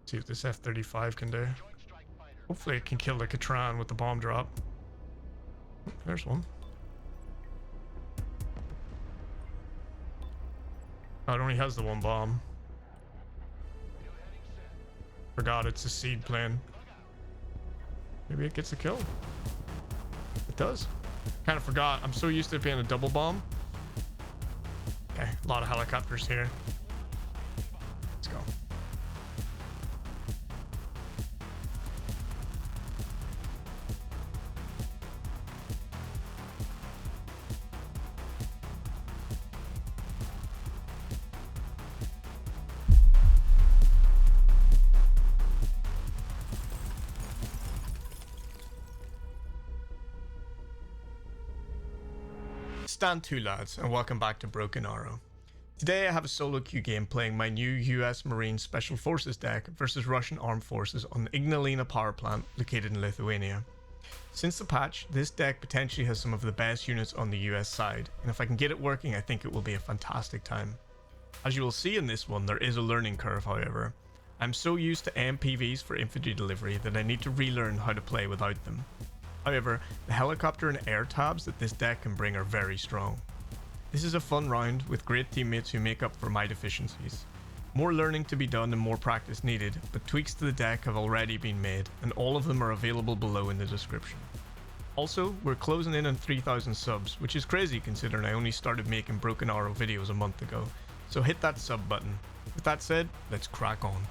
See what this F-35 can do. Hopefully it can kill the Catran with the bomb drop. Oh, there's one. Oh, it only has the one bomb. Forgot it's a seed plane. Maybe it gets a kill. It does. Kind of forgot. I'm so used to it being a double bomb. Okay, a lot of helicopters here. Let's go. Stand to, lads, and welcome back to Broken Arrow. Today I have a solo queue game playing my new US Marine Special Forces deck versus Russian Armed Forces on the Ignalina Powerplant located in Lithuania. Since the patch, this deck potentially has some of the best units on the US side, and if I can get it working, I think it will be a fantastic time. As you will see in this one, there is a learning curve, however. I'm so used to MPVs for infantry delivery that I need to relearn how to play without them. However, the helicopter and air tabs that this deck can bring are very strong. This is a fun round with great teammates who make up for my deficiencies. More learning to be done and more practice needed, but tweaks to the deck have already been made, and all of them are available below in the description. Also, we're closing in on 3,000 subs, which is crazy considering I only started making Broken Arrow videos a month ago, so hit that sub button. With that said, let's crack on.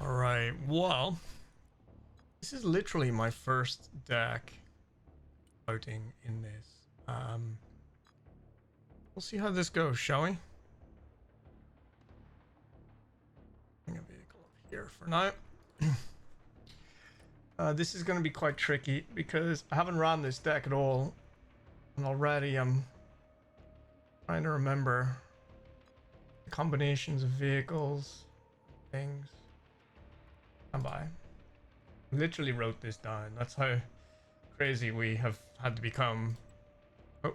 Alright, well, this is literally my first deck outing in this. We'll see how this goes, shall we? Bring a vehicle up here for now. This is going to be quite tricky because I haven't run this deck at all, and already I'm trying to remember the combinations of vehicles, things. Stand by. Literally wrote this down. That's how crazy we have had to become. Oh,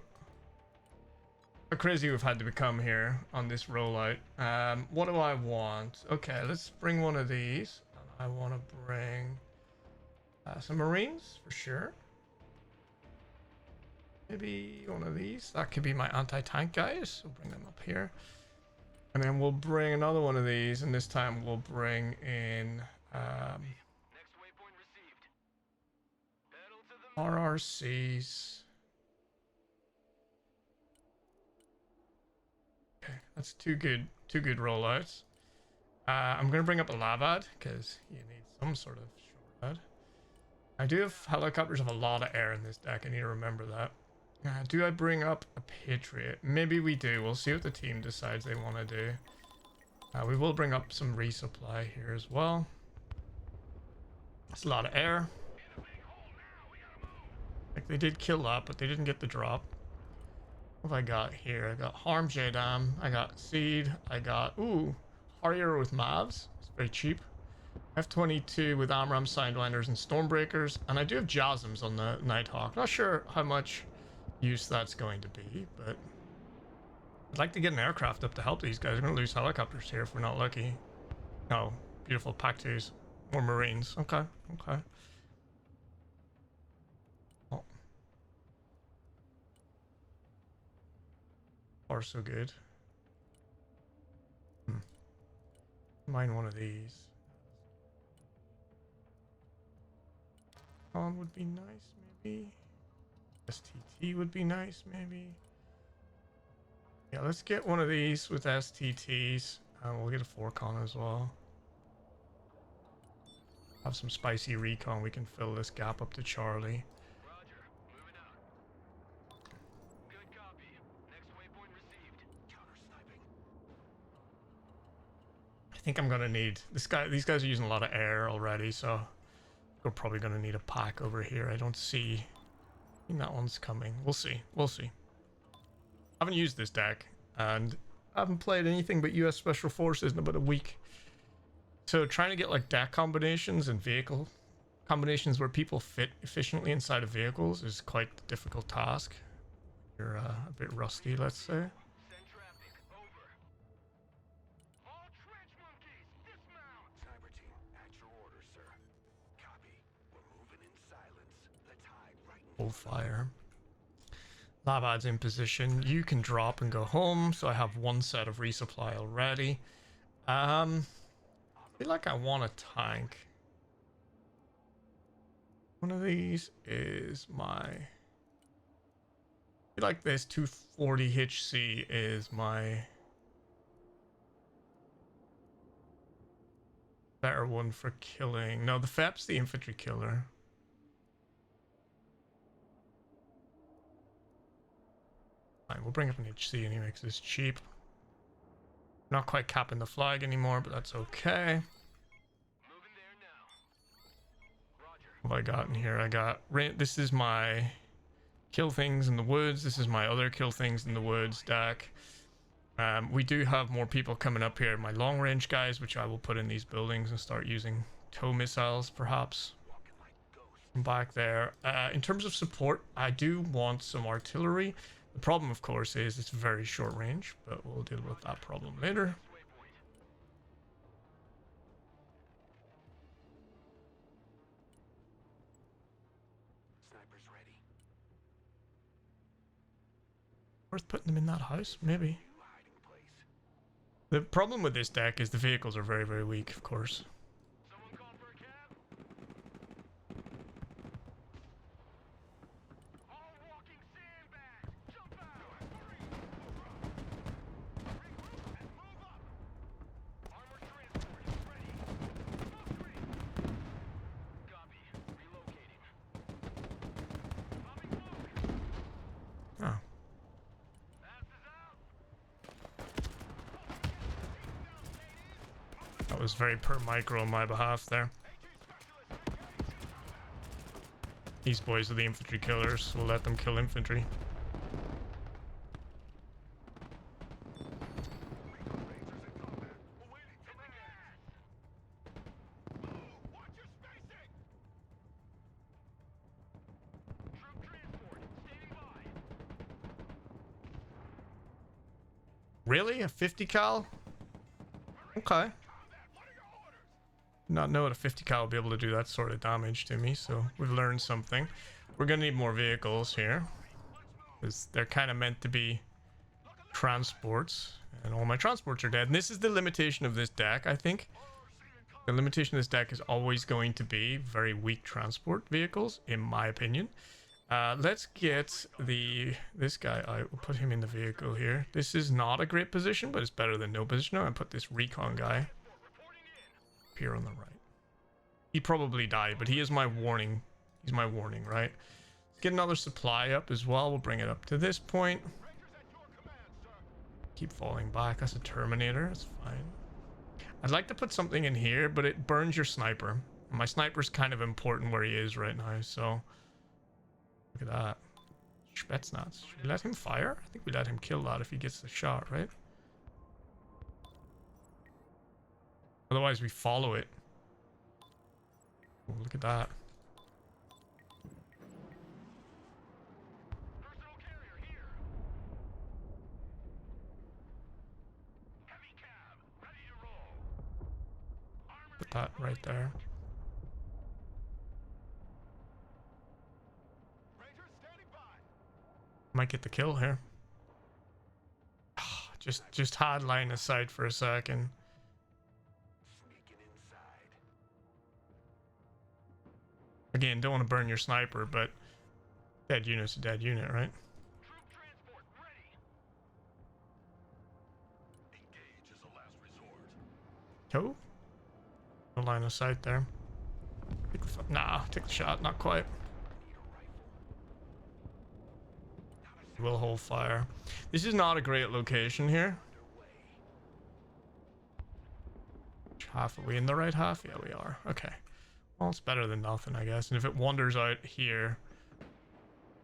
how crazy we've had to become here on this rollout. What do I want? Okay, let's bring one of these. I want to bring some Marines for sure. Maybe one of these. That could be my anti-tank guys. We'll bring them up here, and then we'll bring another one of these. And this time we'll bring in. RRCs. Okay, that's two good rollouts. I'm gonna bring up a Lavad because you need some sort of shortcut. I do have helicopters of a lot of air in this deck. I need to remember that. Do I bring up a Patriot? Maybe we do. We'll see what the team decides they want to do. We will bring up some resupply here as well. That's a lot of air. Like they did kill that, but they didn't get the drop. What have I got here? I got Harm J-Dam. I got Seed. I got, ooh, Harrier with Mavs. It's very cheap. F-22 with Amram Sidewinders and Stormbreakers. And I do have Jasms on the Nighthawk. Not sure how much use that's going to be, but I'd like to get an aircraft up to help these guys. We're going to lose helicopters here if we're not lucky. Oh, beautiful Pac 2s. More Marines. Okay, okay. Oh. Far so good. Mine one of these. Would be nice, maybe. STT would be nice, maybe. Yeah, let's get one of these with STTs. We'll get a 4-con as well. Have some spicy recon. We can fill this gap up to Charlie. Roger. Moving out. Good copy. Next waypoint received. Counter sniping. I think I'm gonna need this guy. These guys are using a lot of air already, so we're probably gonna need a pack over here. I don't see. I think that one's coming. We'll see. We'll see. I haven't used this deck, and I haven't played anything but US Special Forces in about a week. So trying to get like deck combinations and vehicle combinations where people fit efficiently inside of vehicles is quite a difficult task. You're a bit rusty, let's say. Send traffic. Over. All trench monkeys, dismount. Hold fire. Lab adds in position. You can drop and go home. So I have one set of resupply already. I feel like I want a tank. One of these is my... I feel like this 240 HC is my better one for killing. No, the FEP's the infantry killer. Fine, we'll bring up an HC anyway because it's cheap. Not quite capping the flag anymore, but that's okay. What have I got in here? I got... This is my kill things in the woods. This is my other kill things in the woods deck. We do have more people coming up here. My long range guys, which I will put in these buildings and start using tow missiles, perhaps. From back there. In terms of support, I do want some artillery. The problem, of course, is it's very short range, but we'll deal with that problem later. Snipers ready. Worth putting them in that house, maybe. The problem with this deck is the vehicles are very, very weak, of course. Someone call for a cab? All walking sandbags! Jump out! Regroup and move up! Armored transport is ready. Smoke screen! Copy. Relocating. Popping smoke! Oh. That was very per micro on my behalf there. These boys are the infantry killers, so we'll let them kill infantry. Really? A 50 cal? Okay. Not know what a 50 cal will be able to do that sort of damage to me, so we've learned something. We're gonna need more vehicles here, because they're kind of meant to be transports, and all my transports are dead. And this is the limitation of this deck, I think. The limitation of this deck is always going to be very weak transport vehicles, in my opinion. Let's get this guy out. We'll put him in the vehicle here. This is not a great position, but it's better than no position. I'm gonna put this recon guy here on the right. He probably died, but he is my warning. He's my warning, right? Let's get another supply up as well. We'll bring it up to this point. Keep falling back. That's a Terminator. That's fine. I'd like to put something in here, but it burns your sniper. My sniper's kind of important where he is right now, so... Look at that. Spetsnaz. Should we let him fire? I think we let him kill that if he gets the shot, right? Otherwise, we follow it. Oh, look at that. Personal carrier here. Heavy cab, ready to roll. Armored Put that right there. Rangers standing by. Might get the kill here. Just had line of sight for a second. Sneaking inside. Again, don't want to burn your sniper, but dead unit's a dead unit, right? Troop transport ready. Engage as a last resort. Oh, no line of sight there. Nah, take the shot, not quite. Need a rifle. We'll hold fire. This is not a great location here. Half, are we in the right half? Yeah, we are. Okay. Well, it's better than nothing, I guess. And if it wanders out here,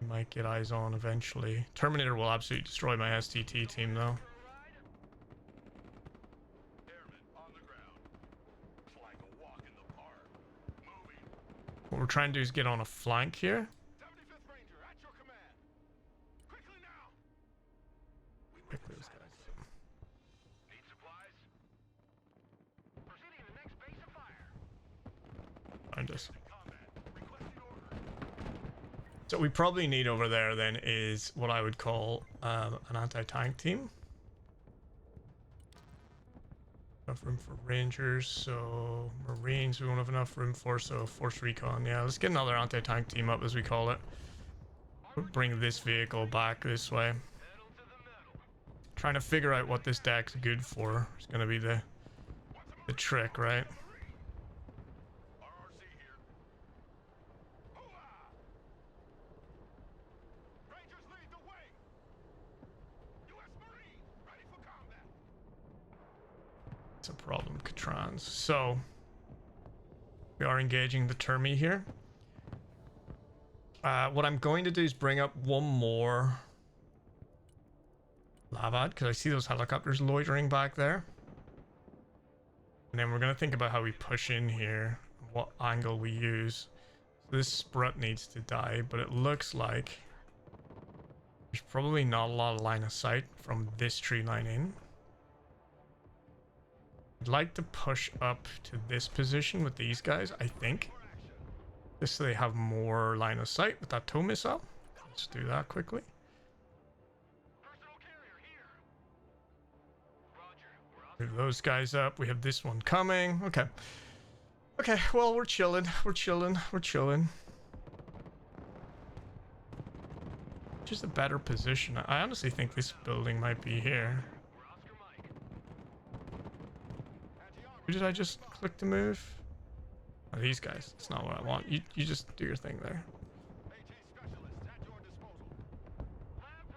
we might get eyes on eventually. Terminator will absolutely destroy my STT team, though. Airmen on the ground. It's like a walk in the park. Moving. What we're trying to do is get on a flank here. 75th Ranger at your command. Quickly now. Pick those guys. Need supplies? Proceeding to the next base of fire. Find us. Combat. Requesting order. So what we probably need over there then is what I would call an anti-tank team. Enough room for rangers, so marines we won't have enough room for, so force recon. Yeah, let's get another anti-tank team up, as we call it. We'll bring this vehicle back this way. Trying to figure out what this deck's good for is going to be the trick, right? It's a problem, Catrans. So we are engaging the Termi here. What I'm going to do is bring up one more Lavad, because I see those helicopters loitering back there. And then we're going to think about how we push in here, what angle we use. So this sprut needs to die, but it looks like there's probably not a lot of line of sight from this tree line in. I'd like to push up to this position with these guys, I think. Just so they have more line of sight with that tow missile. Let's do that quickly. Move those guys up. We have this one coming. Okay. Okay, well, we're chilling. We're chilling. We're chilling. Just a better position. I honestly think this building might be here. Who did I just click to move? Oh, these guys. That's not what I want. You just do your thing there.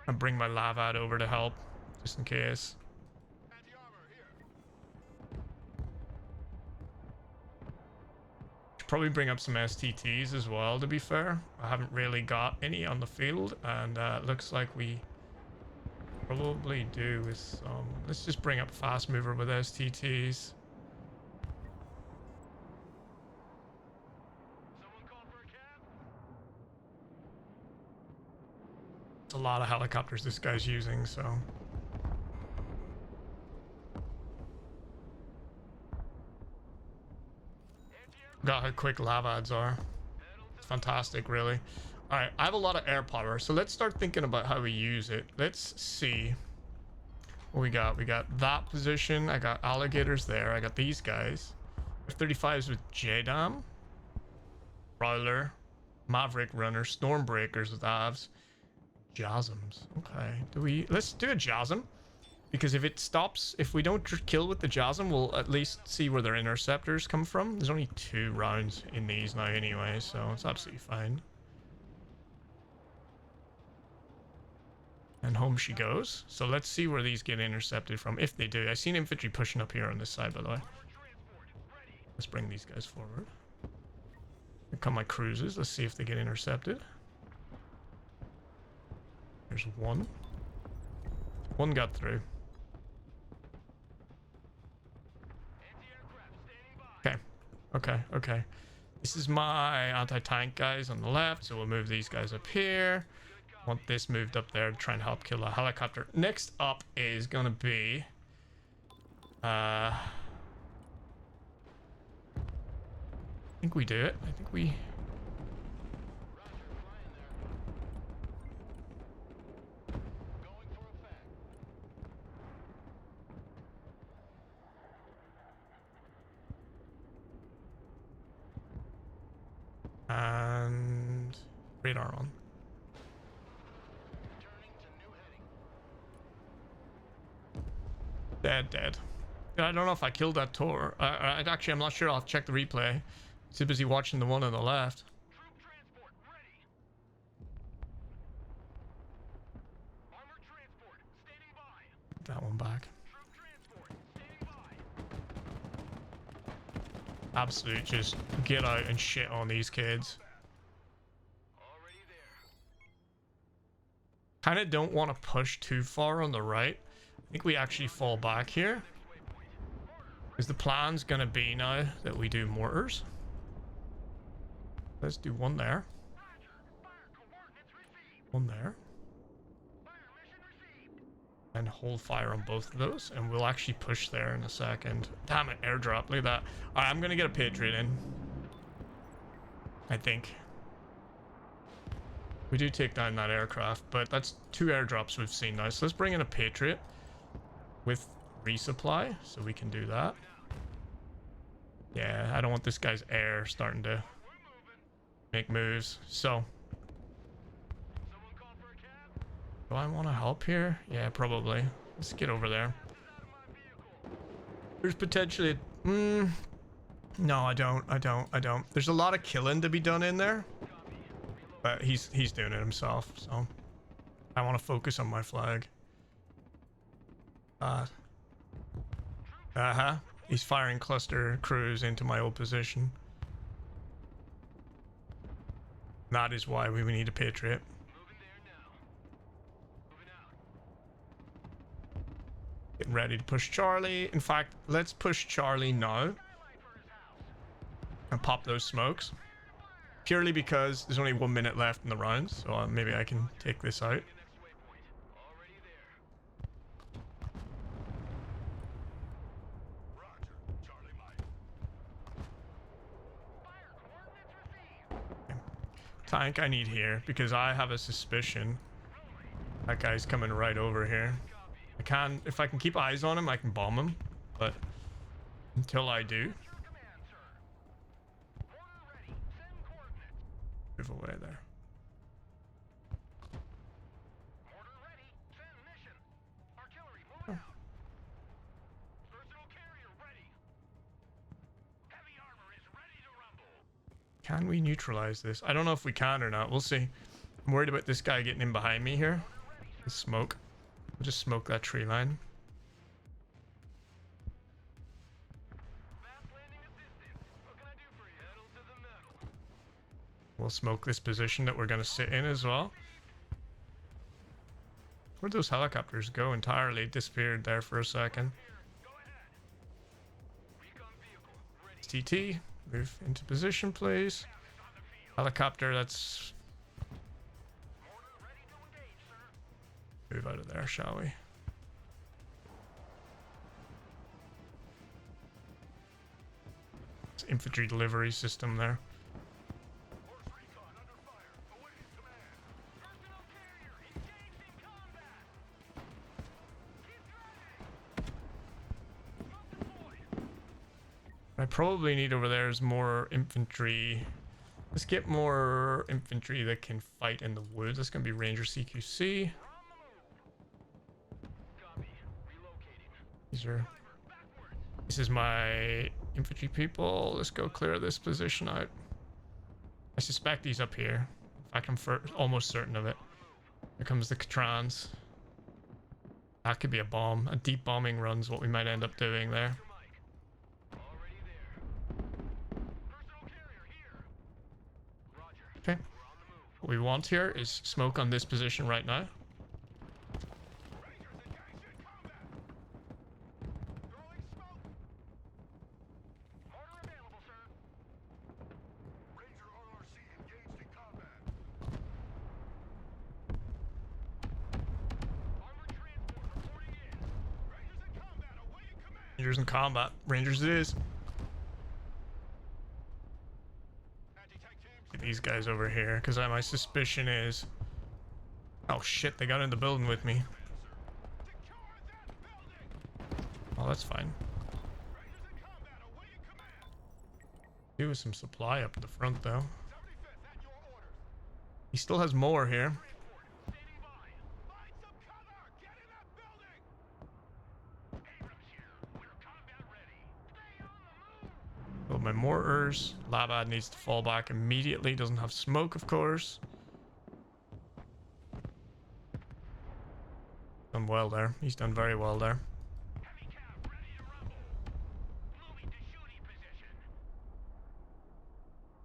I'll bring my Lavad over to help, just in case. Should probably bring up some STTs as well, to be fair. I haven't really got any on the field, and it looks like we probably do with some. Let's just bring up fast mover with STTs. It's a lot of helicopters this guy's using, so. Got how quick Lavads are. It's fantastic, really. Alright, I have a lot of air power, so let's start thinking about how we use it. Let's see what we got. We got that position. I got alligators there. I got these guys. F-35s with JDAM. Prowler. Maverick Runner. Stormbreakers with AVs. Jasms. Okay. Let's do a Jasm. Because if it stops, if we don't kill with the Jasm, we'll at least see where their interceptors come from. There's only 2 rounds in these now anyway, so it's absolutely fine. And home she goes. So let's see where these get intercepted from, if they do. I seen infantry pushing up here on this side, by the way. Let's bring these guys forward. Here come my cruisers. Let's see if they get intercepted. There's one. One got through. Okay. Okay. Okay. This is my anti-tank guys on the left, so we'll move these guys up here. Want this moved up there to try and help kill a helicopter. Next up is gonna be I think we do it. I think we and radar on. Dead. I don't know if I killed that Tor. Actually, I'm not sure. I'll check the replay. Too busy watching the one on the left. Troop transport ready. Armored transport standing by. That one back. Troop transport standing by. Absolute, just get out and shit on these kids. Already there. Kind of don't want to push too far on the right. I think we actually fall back here. Because the plan's going to be now that we do mortars. Let's do one there. One there. And hold fire on both of those. And we'll actually push there in a second. Damn it, airdrop. Look at that. Alright, I'm going to get a Patriot in. I think. We do take down that aircraft, but that's 2 airdrops we've seen now. So let's bring in a Patriot with resupply, so we can do that. Yeah, I don't want this guy's air starting to make moves. So, do I want to help here? Yeah, probably. Let's get over there. There's potentially... no, I don't. There's a lot of killing to be done in there. But he's doing it himself, so... I want to focus on my flag. He's firing cluster crews into my old position. That is why we need a Patriot. Getting ready to push Charlie. In fact, let's push Charlie now. And pop those smokes. Purely because there's only 1 minute left in the round, so maybe I can take this out. Tank I need here because I have a suspicion that guy's coming right over here. If I can keep eyes on him, I can bomb him, but until I do, move away there. Can we neutralize this? I don't know if we can or not. We'll see. I'm worried about this guy getting in behind me here. The smoke. We'll just smoke that tree line. We'll smoke this position that we're going to sit in as well. Where'd those helicopters go entirely? Disappeared there for a second. TT. Move into position, please. Helicopter, let's move out of there, shall we? It's infantry delivery system there. I probably need over there is more infantry. Let's get more infantry that can fight in the woods. That's going to be Ranger CQC. This is my infantry people. Let's go clear this position out. I suspect he's up here. In fact, I'm almost certain of it. Here comes the Catrans. That could be a bomb. A deep bombing run's what we might end up doing there. Okay. What we want here is smoke on this position right now. Rangers in combat. Rangers it is. Get these guys over here, because my suspicion is... Oh shit, they got in the building with me. Oh, that's fine. Do with some supply up at the front, though. He still has more here. Build my mortars. Labad needs to fall back immediately. Doesn't have smoke, of course. Done well there. He's done very well there.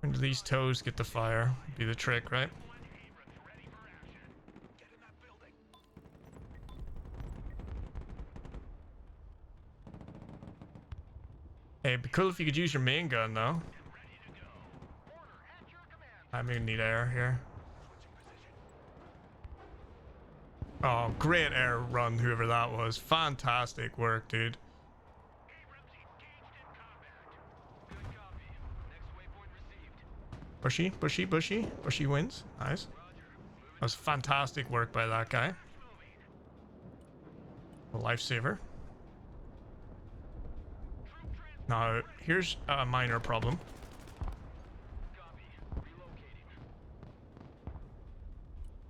When do these toes get the fire? Be the trick, right? Hey, it'd be cool if you could use your main gun, though. I'm gonna need air here. Oh, great air run, whoever that was. Fantastic work, dude. Bushy, bushy, bushy. Bushy wins. Nice. was fantastic work by that guy. A lifesaver. Now, here's a minor problem. Copy. Relocating.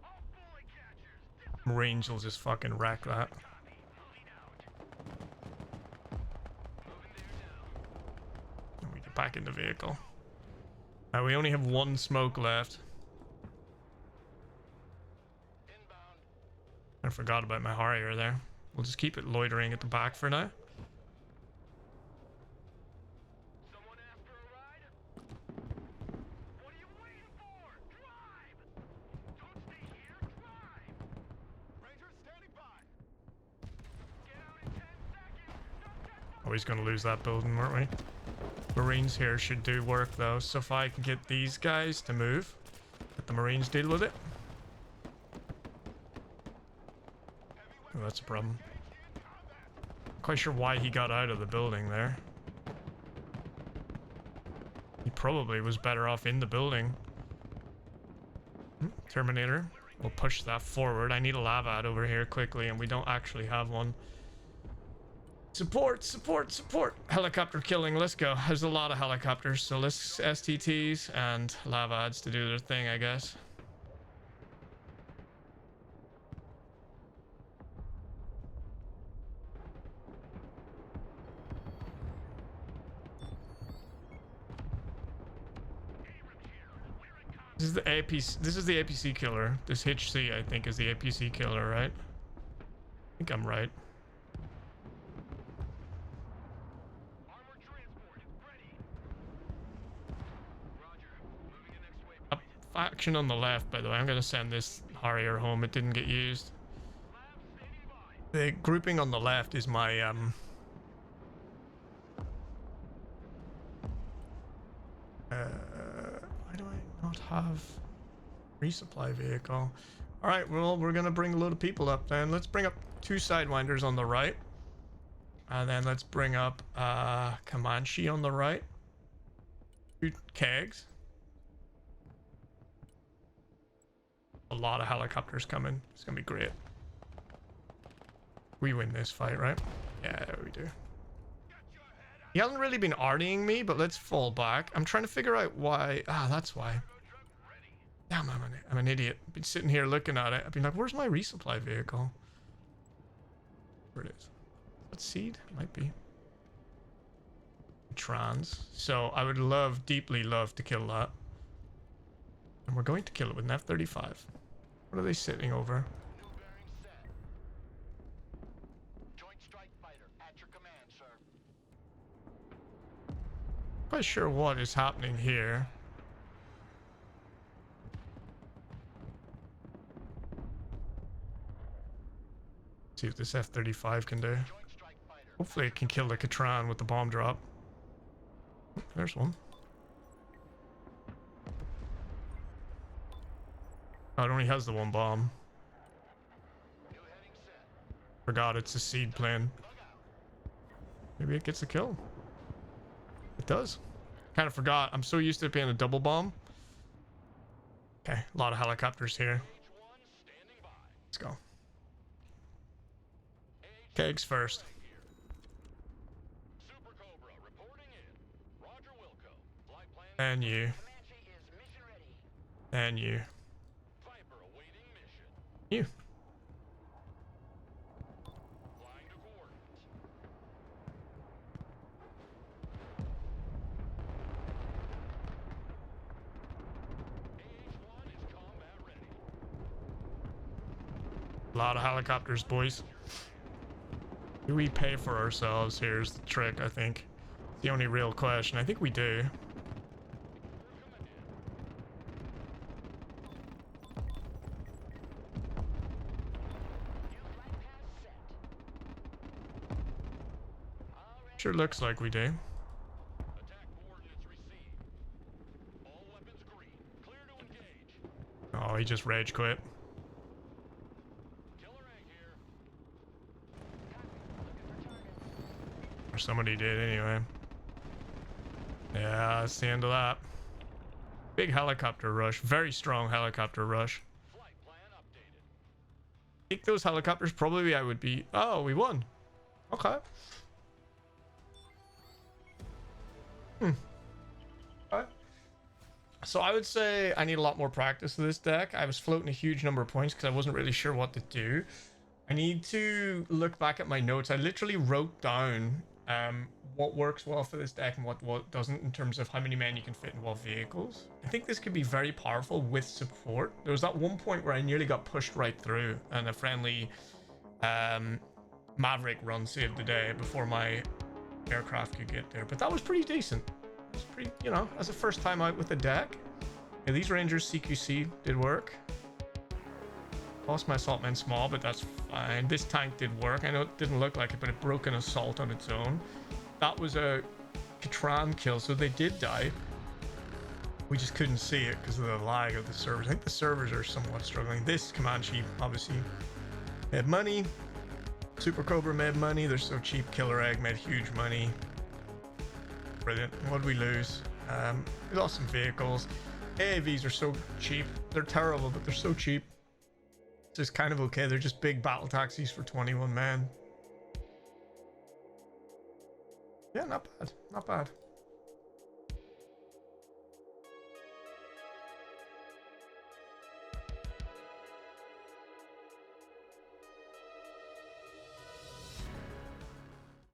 All bullet catchers. Marines will just fucking wreck that. Copy. Moving out. Moving there now. And we get back in the vehicle. Now, we only have one smoke left. Inbound. I forgot about my Harrier there. We'll just keep it loitering at the back for now. Someone asked for a ride? What are you waiting for? Drive! Don't stay here. Drive! Rangers standing by. Get out in 10 seconds. No 10 Always going to lose that building, weren't we? Marines here should do work though, so if I can get these guys to move, let the Marines deal with it. Oh, that's a problem. Quite sure why he got out of the building there. He probably was better off in the building. Terminator. We'll push that forward. I need a lavad over here quickly, and we don't actually have one. Support, support, support. Helicopter killing. Let's go. There's a lot of helicopters, so let's STTs and lavads to do their thing, I guess. This is the APC. This is the APC killer. This HC, I think, is the APC killer, right? I think I'm right. Armor transport ready. Roger. Moving to next waypoint. Up faction on the left, by the way. I'm gonna send this Harrier home. It didn't get used. Lab standing by. The grouping on the left is my why do I not have resupply vehicle? All right, well, we're gonna bring a load of people up then. Let's bring up 2 sidewinders on the right, and then let's bring up Comanche on the right. 2 kegs. A lot of helicopters coming. It's gonna be great. We win this fight, right? Yeah, we do. He hasn't really been artying me, but let's fall back. I'm trying to figure out why. Ah, that's why. Damn, I'm an idiot. I've been sitting here looking at it. I've been like, where's my resupply vehicle? Where it is. What seed? Might be. Trans. So I would love, deeply love to kill that. And we're going to kill it with an F-35. What are they sitting over? New bearing set. Joint strike fighter at your command, sir. Quite sure what is happening here. See what this F-35 can do. Joint strike fighter. Hopefully it can kill the Catran with the bomb drop. Oh, there's one. Oh, it only has the 1 bomb. New heading set. Forgot it's a seed plane. Maybe it gets a kill. It does. Kind of forgot. I'm so used to it being a double bomb. Okay, a lot of helicopters here. H1 standing by. Let's go. Kegs first. Super Cobra reporting in. Roger Wilco. Flight plan. And you. Comanche is mission ready. And you. Viper awaiting mission. You. Flying to coordinates. AH-1 is combat ready. A lot of helicopters, boys. Do we pay for ourselves? Here's the trick, I think. The only real question. I think we do. Sure looks like we do. Attack coordinates received. All weapons green. Clear to engage. Oh, he just rage quit. Killer egg here. Or somebody did anyway. Yeah, that's the end of that. Big helicopter rush. Very strong helicopter rush. Flight plan Take those helicopters, probably I would be... Oh, we won. Okay. Okay. So I would say I need a lot more practice with this deck. I was floating a huge number of points because I wasn't really sure what to do. I need to look back at my notes. I literally wrote down what works well for this deck and what doesn't in terms of how many men you can fit in what vehicles. I think this could be very powerful with support. There was that one point where I nearly got pushed right through and a friendly Maverick run saved the day before my aircraft could get there. But that was pretty decent. It's pretty, you know, as a first time out with the deck. Yeah, these Rangers CQC did work. Lost my assault men small, but that's fine. This tank did work. I know it didn't look like it, but it broke an assault on its own. That was a Katran kill, so they did die. We just couldn't see it because of the lag of the servers. I think the servers are somewhat struggling. This command chief obviously made money. Super Cobra made money. They're so cheap. Killer Egg made huge money. Brilliant. What did we lose? We lost some vehicles. AAVs are so cheap. They're terrible, but they're so cheap. It's just kind of okay. They're just big battle taxis for 21 men. Yeah, not bad. Not bad.